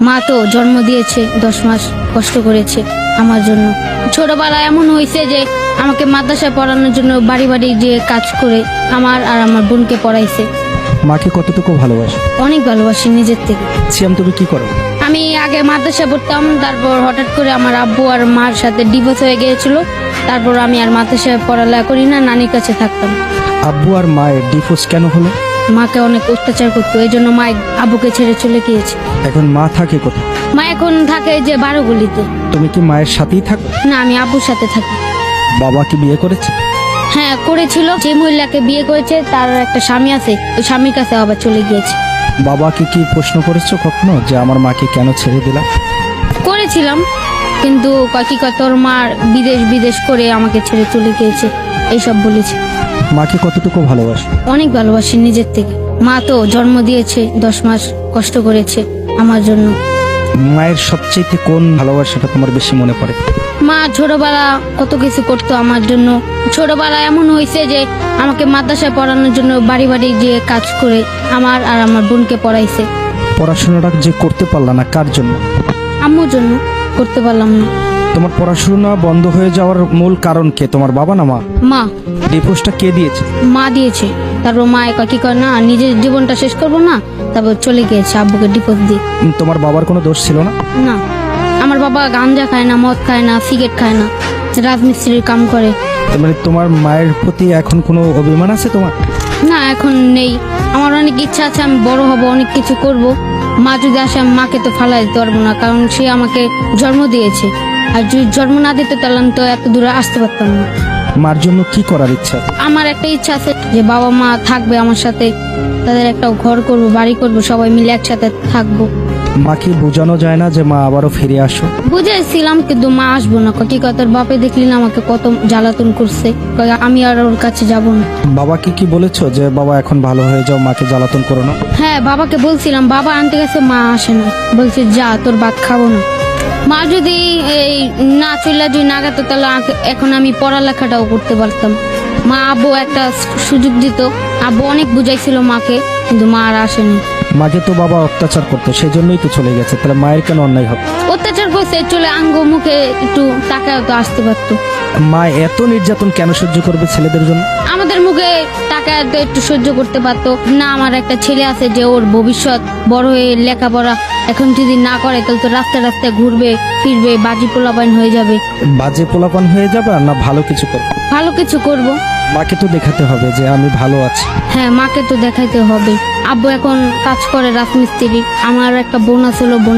মা তো জন্ম দিয়েছে, 10 মাস কষ্ট করেছে আমার জন্য। ছোটবেলায় এমন হয়েছে যে আমাকে মাদ্রাসায় পড়ানোর জন্য বাড়ি বাড়ি যে কাজ করে আমার আর আমার বোনকে পড়াইছে। মাকে কতটুকু ভালোবাসো? অনেক ভালোবাসি নিজের থেকে। সিয়াম, তুমি কি করো? আমি আগে মাদ্রাসায় পড়তাম, তারপর হঠাৎ করে আমার আব্বু আর মার সাথে ডিভোর্স হয়ে গিয়েছিল। তারপর আমি আর মাদ্রাসায় পড়ালেখা করি না, নানির কাছে থাকতাম। আব্বু আর মায়ের ডিভোর্স কেন হলো? মাকে অনেক অত্যাচার করতো, এই জন্য মা আব্বুকে ছেড়ে চলে গিয়েছে। এখন মা থাকে কোথায়? মা এখন থাকে যে 12 গলিতে। তুমি কি মায়ের সাথেই থাকো? না, আমি আব্বুর সাথে থাকি। বাবা কি বিয়ে করেছে? হ্যাঁ করেছিল, যে মহিলাকে বিয়ে করেছে তার একটা স্বামী আছে, ওই স্বামীর কাছে আবার চলে গিয়েছে। বাবাকে কি প্রশ্ন করেছো কখনো যে আমার মাকে কেন ছেড়ে দিলা? করেছিলাম, কিন্তু কি কয় তোর মার বিদেশ করে আমাকে ছেড়ে চলে গিয়েছে, এইসব বলেছে। মাকে কতটুকু ভালোবাসো? অনেক ভালোবাসি নিজের থেকে। মা তো জন্ম দিয়েছে, 10 মাস কষ্ট করেছে আমার জন্য। মায়ের সবচেয়ে কোন ভালোবাসাটা তোমার বেশি মনে পড়ে? মা ছোটবেলা কত কিছু করতো আমার জন্য। ছোটবেলা এমন হয়েছে যে আমাকে মাদ্রাসায় পড়ানোর জন্য বাড়ি বাড়ি যে কাজ করে আমার আর আমার বোনকে পড়াইছে। পড়াশোনাটা যে করতে পারলা না কার জন্য? আম্মুর জন্য করতে পারলাম না। তোমার পড়াশোনা বন্ধ হয়ে যাওয়ার মূল কারণ কে, তোমার বাবা না মা? মা। ডিভোর্সটা কে দিয়েছে? মা দিয়েছে। তারপর মা কি করে না, নিজের জীবনটা শেষ করবো না, তারপর চলে গিয়েছে আব্বুকে ডিভোর্স দিয়ে। তোমার বাবার কোনো দোষ ছিল না? না, আমার বাবা গাঞ্জা খায় না, মদ খায় না, সিগারেট খায় না, রাজমিস্ত্রির কাম করে। তার মানে তোমার মায়ের প্রতি এখন কোনো অভিমান আছে তোমার? না, এখন নেই। আমার অনেক ইচ্ছা আছে, আমি বড় হব, অনেক কিছু করব। মা যদি আসে আমি মাকে তো ফালাই দিতে পারবো না, কারণ সে আমাকে জন্ম দিয়েছে। আর যদি জন্ম না দিতে তাহলে আমি তো এত দূরে আসতে পারতাম না। মার জন্য কি করার ইচ্ছা? আমার একটা ইচ্ছা আছে যে বাবা মা থাকবে আমার সাথে, তাদের একটা ঘর করব, বাড়ি করব, সবাই মিলে একসাথে থাকবো। মাকে বোঝানো যায় না যে মা আবারও ফিরে আসো? বুঝেছিলাম, কিন্তু মা আসবো না। কি কথার বাপে দেখলি না আমাকে কত জ্বালাতন করছে, কয় আমি আর ওর কাছে যাব না। বাবাকে কি বলেছো যে বাবা এখন ভালো হয়ে যাও, মাকে জ্বালাতন করো না? হ্যাঁ, বাবাকে বলছিলাম, বাবা আনতে গেছে, মা আসে না, বলছে যা তোর ভাত খাবো না। মা যদি এই না চলে যদি না গেতো তাহলে এখন আমি পড়ালেখাটাও করতে পারতাম। মা আব্বু একটা সুযোগ দিত, আব্বু অনেক বুঝাইছিল মাকে, কিন্তু মা আর আসেনি। মাকে তো বাবা অত্যাচার করতো, সেই জন্যই তো চলে গেছে, তাহলে মায়ের কেন অন্যায় হবে? অত্যাচার করছে, চলে আঙ্গ মুখে একটু টাকাও তো আসতে পারতো। মা এত নির্যাতন কেন সহ্য করবে ছেলেদের জন্য? আমাদের মুখে টাকা তো একটু সহ্য করতে পারতো না। আমার একটা ছেলে আছে যে ওর ভবিষ্যৎ বড় হয়ে লেখাপড়া এখন যদি না করে তাহলে তো রাস্তায় রাস্তায় ঘুরবে ফিরবে, বাজি পোলাপাইন হয়ে যাবে। বাজে পোলাপান হয়ে যাবে আর না ভালো কিছু করবে? ভালো কিছু করব। মাকে তো দেখাতে হবে যে আমি ভালো আছি। হ্যাঁ, মাকে তো দেখাইতে হবে। আব্বু এখন কাজ করে রাজমিস্ত্রি। আমার একটা বোন আছিল, বোনের